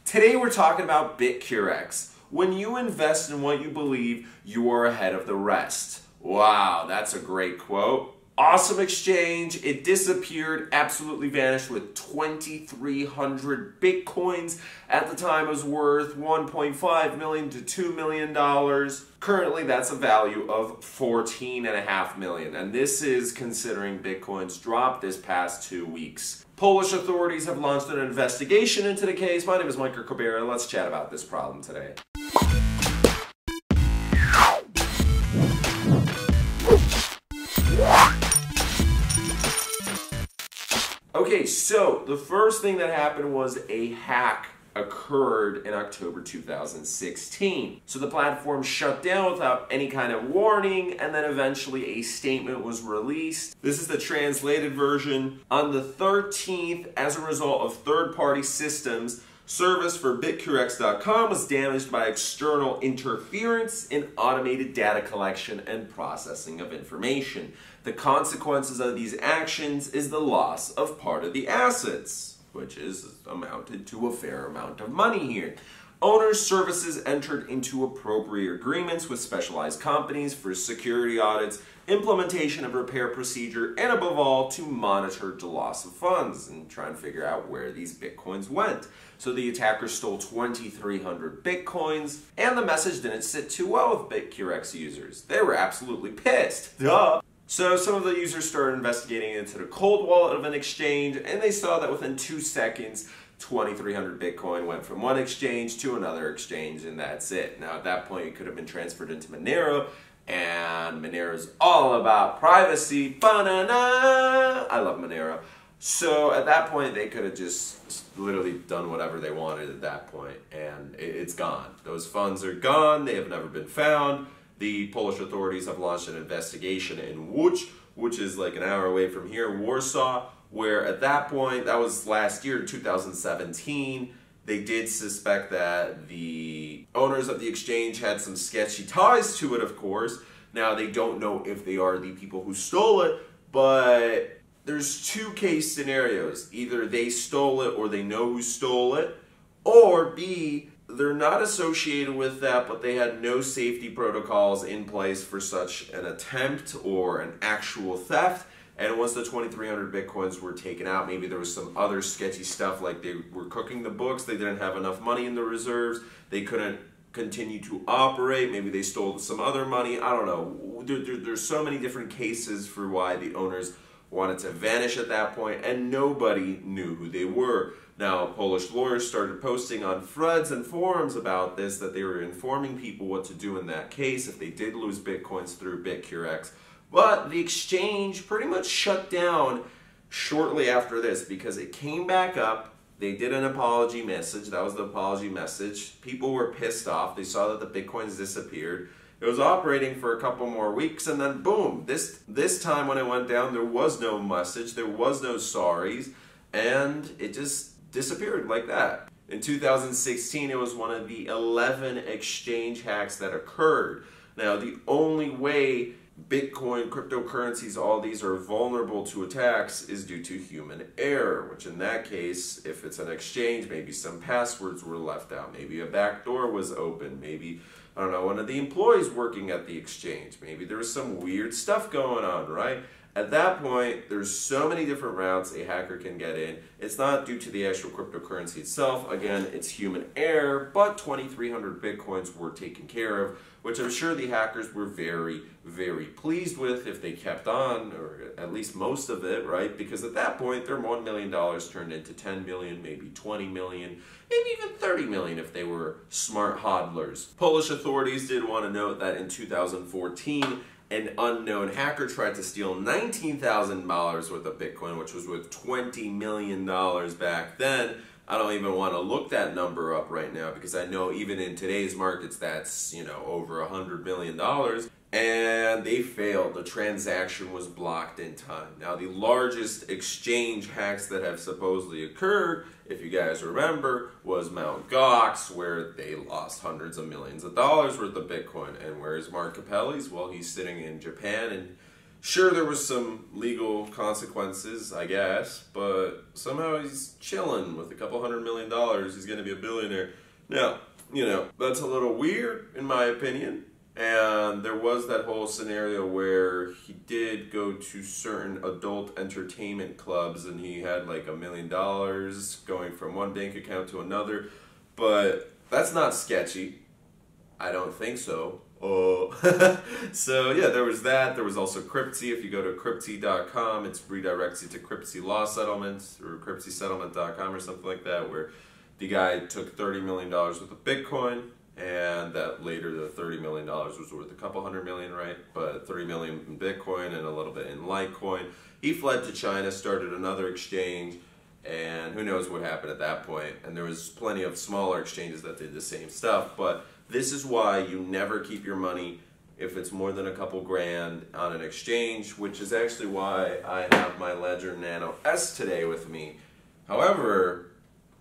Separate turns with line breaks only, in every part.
Today we're talking about BitCurex. When you invest in what you believe, you are ahead of the rest. Wow, that's a great quote. Awesome exchange. It disappeared, absolutely vanished with 2,300 Bitcoins. At the time it was worth $1.5 million to $2 million. Currently that's a value of $14.5 million. And this is considering Bitcoin's drop this past 2 weeks. Polish authorities have launched an investigation into the case. My name is Michael Kobera. Let's chat about this problem today. Okay, so the first thing that happened was a hack occurred in October 2016. So the platform shut down without any kind of warning, and then eventually a statement was released. This is the translated version. On the 13th, as a result of third-party systems, service for BitCurex.com was damaged by external interference in automated data collection and processing of information. The consequences of these actions is the loss of part of the assets, which is amounted to a fair amount of money here. Owners' services entered into appropriate agreements with specialized companies for security audits, implementation of repair procedure, and above all, to monitor the loss of funds and try and figure out where these Bitcoins went. So the attackers stole 2,300 Bitcoins, and the message didn't sit too well with BitCurex users. They were absolutely pissed. Duh! So some of the users started investigating into the cold wallet of an exchange, and they saw that within 2 seconds, 2,300 Bitcoin went from one exchange to another exchange, and that's it. Now at that point, it could have been transferred into Monero, and Monero is all about privacy. Ba-na-na! I love Monero. So at that point, they could have just literally done whatever they wanted at that point, and it's gone. Those funds are gone. They have never been found. The Polish authorities have launched an investigation in Łódź, which is like an hour away from here, Warsaw, where at that point, that was last year, 2017, they did suspect that the owners of the exchange had some sketchy ties to it, of course. Now, they don't know if they are the people who stole it, but there's two case scenarios. Either they stole it or they know who stole it, or B, they're not associated with that, but they had no safety protocols in place for such an attempt or an actual theft. And once the 2,300 Bitcoins were taken out, maybe there was some other sketchy stuff, like they were cooking the books, they didn't have enough money in the reserves, they couldn't continue to operate, maybe they stole some other money, I don't know. There's so many different cases for why the owners wanted to vanish at that point, and nobody knew who they were. Now, Polish lawyers started posting on threads and forums about this, that they were informing people what to do in that case if they did lose Bitcoins through BitCurex. But the exchange pretty much shut down shortly after this because it came back up. They did an apology message. That was the apology message. People were pissed off. They saw that the Bitcoins disappeared. It was operating for a couple more weeks, and then boom, this time when it went down, there was no message, there was no sorries, and it just disappeared like that. In 2016, it was one of the 11 exchange hacks that occurred. Now, the only way Bitcoin, cryptocurrencies, all these are vulnerable to attacks is due to human error, which in that case, if it's an exchange, maybe some passwords were left out, maybe a back door was open, maybe, I don't know, one of the employees working at the exchange, maybe there was some weird stuff going on, right? At that point, there's so many different routes a hacker can get in. It's not due to the actual cryptocurrency itself. Again, it's human error, but 2,300 Bitcoins were taken care of, which I'm sure the hackers were very, very pleased with if they kept on, or at least most of it, right? Because at that point, their $1 million turned into 10 million, maybe 20 million, maybe even 30 million if they were smart hodlers. Polish authorities did want to note that in 2014, an unknown hacker tried to steal $19,000 worth of Bitcoin, which was worth $20 million back then. I don't even want to look that number up right now because I know even in today's markets that's, over $100 million. And they failed. The transaction was blocked in time. Now, the largest exchange hacks that have supposedly occurred, if you guys remember, was Mt. Gox, where they lost hundreds of millions of dollars worth of Bitcoin. And where's Mark Capelli's? Well, he's sitting in Japan and
Sure, there was some legal consequences, I guess, but somehow he's chilling with a couple $100 million. He's going to be a billionaire. Now, that's a little weird in my opinion. And there was that whole scenario where he did go to certain adult entertainment clubs and he had like $1 million going from one bank account to another. But that's not sketchy. I don't think so. Oh. So yeah, there was that. There was also Cryptsy. If you go to cryptsy.com, it redirects you to Cryptsy Law Settlements or cryptsysettlement.com or something like that, where the guy took $30 million worth of Bitcoin, and that later the $30 million was worth a couple $100 million, right? But $30 million in Bitcoin and a little bit in Litecoin. He fled to China, started another exchange, and who knows what happened at that point. And there was plenty of smaller exchanges that did the same stuff, but this is why you never keep your money if it's more than a couple grand on an exchange, which is actually why I have my Ledger Nano S today with me. However,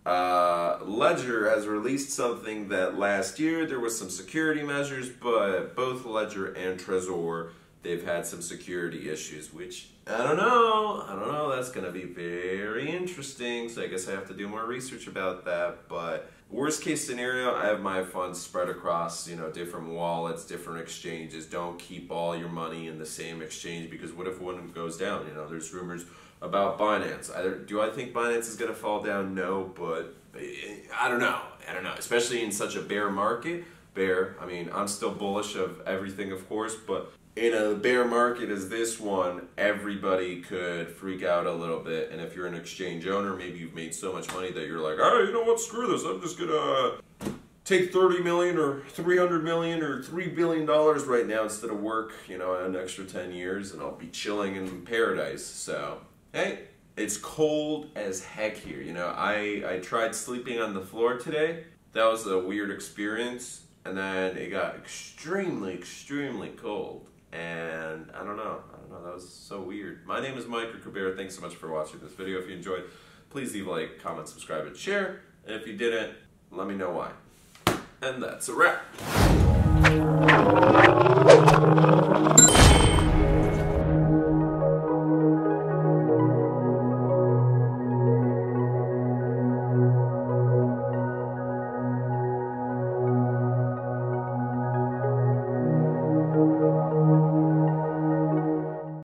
Ledger has released something that last year there was some security measures, but both Ledger and Trezor, they've had some security issues, which I don't know, that's going to be very interesting, so I guess I have to do more research about that. But worst case scenario, I have my funds spread across, different wallets, different exchanges. Don't keep all your money in the same exchange, because what if one goes down? There's rumors about Binance. Do I think Binance is going to fall down? No, but I don't know, especially in such a bear market. I'm still bullish of everything, of course, but in a bear market as this one, everybody could freak out a little bit. And if you're an exchange owner, maybe you've made so much money that you're like, oh, you know what, screw this. I'm just going to take $30 million or $300 million or $3 billion right now instead of work, an extra 10 years, and I'll be chilling in paradise. So, hey, it's cold as heck here. I tried sleeping on the floor today. That was a weird experience. And then it got extremely, extremely cold. And I don't know, that was so weird. My name is Mike Cabrera. Thanks so much for watching this video. If you enjoyed, please leave a like, comment, subscribe, and share. And if you didn't, let me know why. And that's a wrap.